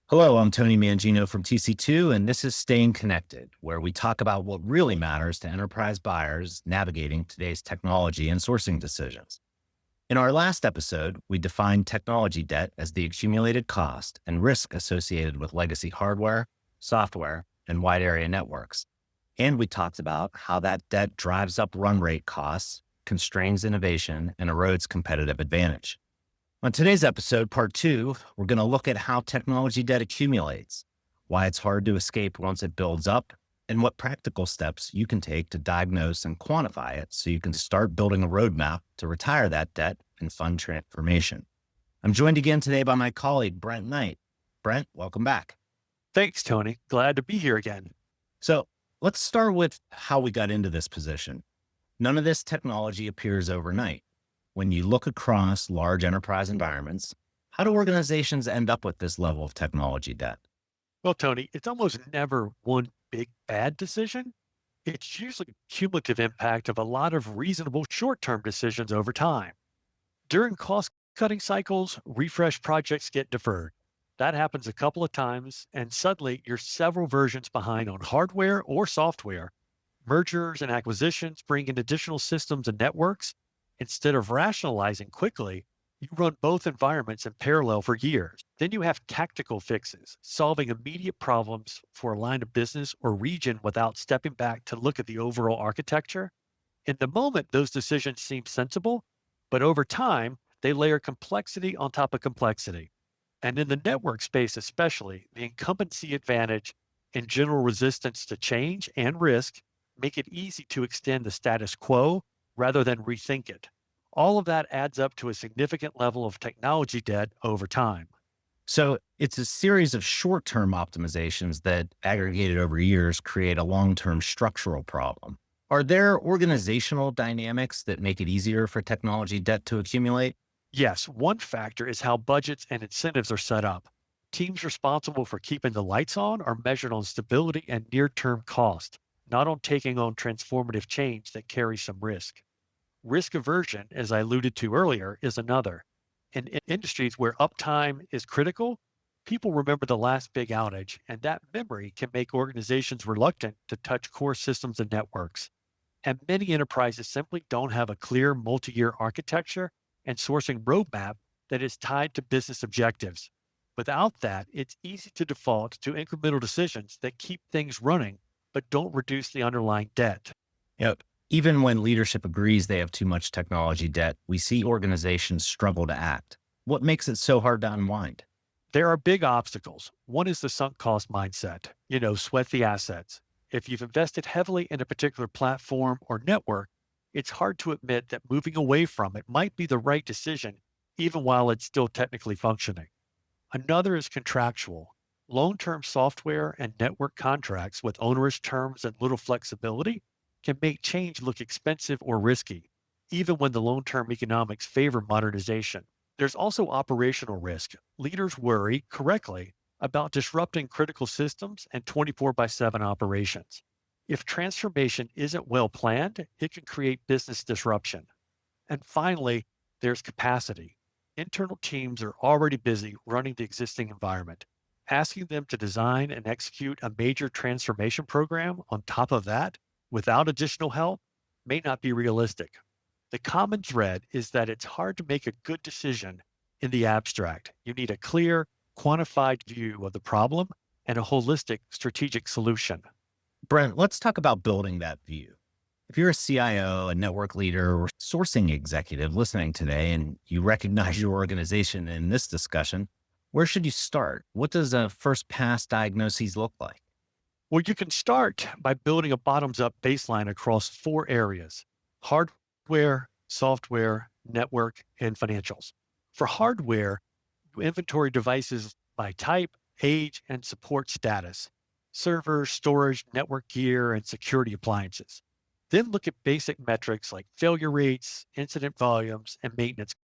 Hello, I'm Tony Mangino from TC2, and this is Staying Connected, where we talk about what really matters to enterprise buyers navigating today's technology and sourcing decisions. In our last episode, we defined technology debt as the accumulated cost and risk associated with legacy hardware, software, and wide area networks. And we talked about how that debt drives up run rate costs, constrains innovation, and erodes competitive advantage. On today's episode, part two, we're going to look at how technology debt accumulates, why it's hard to escape once it builds up, and what practical steps you can take to diagnose and quantify it so you can start building a roadmap to retire that debt and fund transformation. I'm joined again today by my colleague, Brent Knight. Brent, welcome back. Thanks, Tony. Glad to be here again. So let's start with how we got into this position. None of this technology appears overnight. When you look across large enterprise environments, how do organizations end up with this level of technology debt? Well, Tony, it's almost never one big bad decision. It's usually a cumulative impact of a lot of reasonable short-term decisions over time. During cost-cutting cycles, refresh projects get deferred. That happens a couple of times, and suddenly you're several versions behind on hardware or software. Mergers and acquisitions bring in additional systems and networks. Instead of rationalizing quickly, you run both environments in parallel for years. Then you have tactical fixes, solving immediate problems for a line of business or region without stepping back to look at the overall architecture. In the moment, those decisions seem sensible, but over time, they layer complexity on top of complexity. And in the network space especially, the incumbency advantage and general resistance to change and risk make it easy to extend the status quo rather than rethink it. All of that adds up to a significant level of technology debt over time. So it's a series of short-term optimizations that aggregated over years create a long-term structural problem. Are there organizational dynamics that make it easier for technology debt to accumulate? Yes, one factor is how budgets and incentives are set up. Teams responsible for keeping the lights on are measured on stability and near-term cost, not on taking on transformative change that carries some risk. Risk aversion, as I alluded to earlier, is another. In industries where uptime is critical, people remember the last big outage, and that memory can make organizations reluctant to touch core systems and networks. And many enterprises simply don't have a clear multi-year architecture and sourcing roadmap that is tied to business objectives. Without that, it's easy to default to incremental decisions that keep things running but don't reduce the underlying debt. Yep. Even when leadership agrees they have too much technology debt, we see organizations struggle to act. What makes it so hard to unwind? There are big obstacles. One is the sunk cost mindset. Sweat the assets. If you've invested heavily in a particular platform or network, it's hard to admit that moving away from it might be the right decision, even while it's still technically functioning. Another is contractual. Long-term software and network contracts with onerous terms and little flexibility can make change look expensive or risky, even when the long-term economics favor modernization. There's also operational risk. Leaders worry, correctly, about disrupting critical systems and 24/7 operations. If transformation isn't well planned, it can create business disruption. And finally, there's capacity. Internal teams are already busy running the existing environment. Asking them to design and execute a major transformation program on top of that, without additional help, may not be realistic. The common thread is that it's hard to make a good decision in the abstract. You need a clear, quantified view of the problem and a holistic strategic solution. Brent, let's talk about building that view. If you're a CIO, a network leader, or sourcing executive listening today, and you recognize your organization in this discussion, where should you start? What does a first pass diagnosis look like? Well, you can start by building a bottoms up baseline across four areas: hardware, software, network, and financials. For hardware, you inventory devices by type, age, and support status: servers, storage, network gear, and security appliances. Then look at basic metrics like failure rates, incident volumes, and maintenance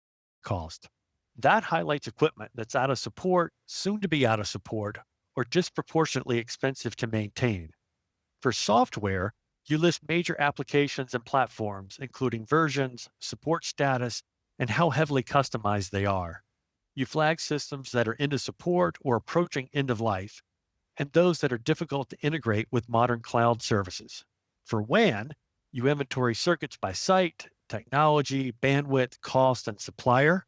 cost. That highlights equipment that's out of support, soon to be out of support, or disproportionately expensive to maintain. For software, you list major applications and platforms, including versions, support status, and how heavily customized they are. You flag systems that are into support or approaching end of life, and those that are difficult to integrate with modern cloud services. For WAN, you inventory circuits by site, technology, bandwidth, cost, and supplier.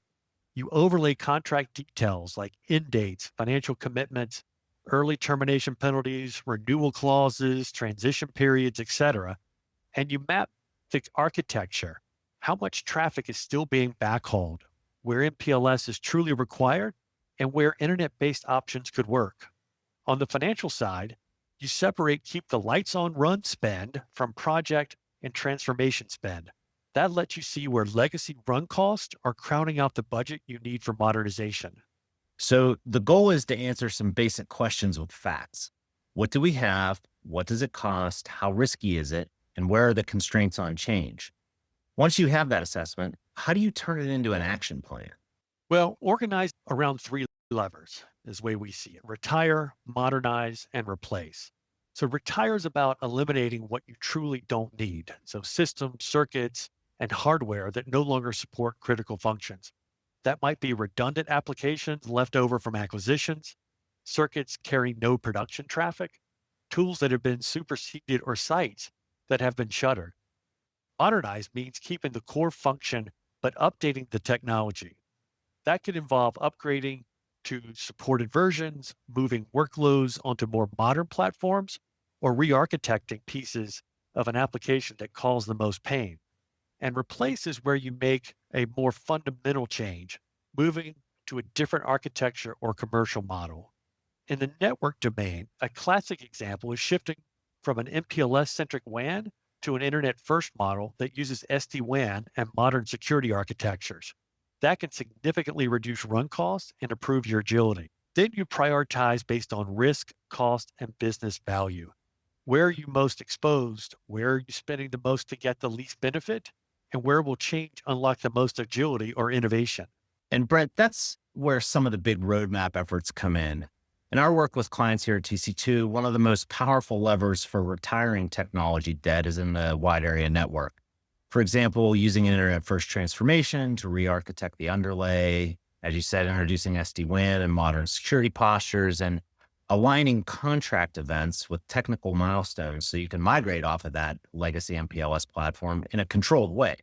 You overlay contract details like end dates, financial commitments, early termination penalties, renewal clauses, transition periods, etc. And you map the architecture, how much traffic is still being backhauled, where MPLS is truly required, and where internet based options could work. On the financial side, you separate keep the lights on run spend from project and transformation spend. That lets you see where legacy run costs are crowding out the budget you need for modernization. So the goal is to answer some basic questions with facts. What do we have? What does it cost? How risky is it? And where are the constraints on change? Once you have that assessment, how do you turn it into an action plan? Well, organized around three levers is the way we see it: retire, modernize, and replace. So, retire is about eliminating what you truly don't need. So, systems, circuits, and hardware that no longer support critical functions. That might be redundant applications left over from acquisitions, circuits carrying no production traffic, tools that have been superseded, or sites that have been shuttered. Modernize means keeping the core function but updating the technology. That could involve upgrading to supported versions, moving workloads onto more modern platforms, or re architecting pieces of an application that cause the most pain. And replace is where you make a more fundamental change, moving to a different architecture or commercial model. In the network domain, a classic example is shifting from an MPLS centric WAN to an internet first model that uses SD-WAN and modern security architectures. That can significantly reduce run costs and improve your agility. Then you prioritize based on risk, cost, and business value. Where are you most exposed? Where are you spending the most to get the least benefit? And where will change unlock the most agility or innovation? And Brent, that's where some of the big roadmap efforts come in. In our work with clients here at TC2, one of the most powerful levers for retiring technology debt is in the wide area network. For example, using internet first transformation to re-architect the underlay, as you said, introducing SD-WAN and modern security postures, and aligning contract events with technical milestones so you can migrate off of that legacy MPLS platform in a controlled way.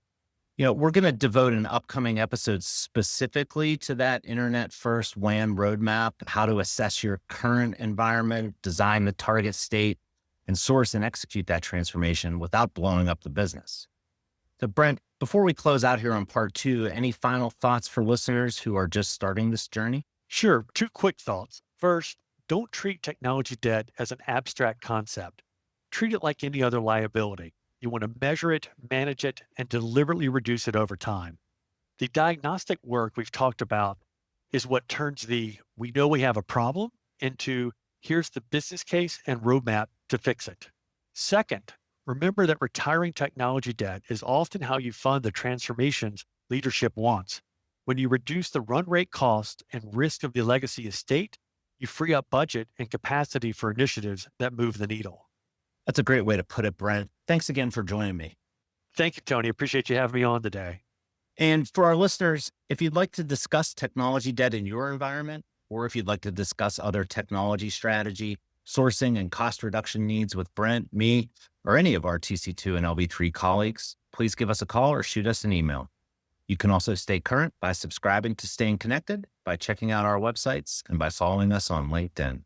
We're going to devote an upcoming episode specifically to that internet first WAN roadmap, how to assess your current environment, design the target state, and source and execute that transformation without blowing up the business. So, Brent, before we close out here on part two, any final thoughts for listeners who are just starting this journey? Sure, two quick thoughts. First, don't treat technology debt as an abstract concept. Treat it like any other liability. You want to measure it, manage it, and deliberately reduce it over time. The diagnostic work we've talked about is what turns the we know we have a problem into here's the business case and roadmap to fix it. Second, remember that retiring technology debt is often how you fund the transformations leadership wants. When you reduce the run rate cost and risk of the legacy estate, you free up budget and capacity for initiatives that move the needle. That's a great way to put it, Brent. Thanks again for joining me. Thank you, Tony. Appreciate you having me on today. And for our listeners, if you'd like to discuss technology debt in your environment, or if you'd like to discuss other technology strategy, sourcing, and cost reduction needs with Brent, me, or any of our TC2 and LB3 colleagues, please give us a call or shoot us an email. You can also stay current by subscribing to Staying Connected, by checking out our websites, and by following us on LinkedIn.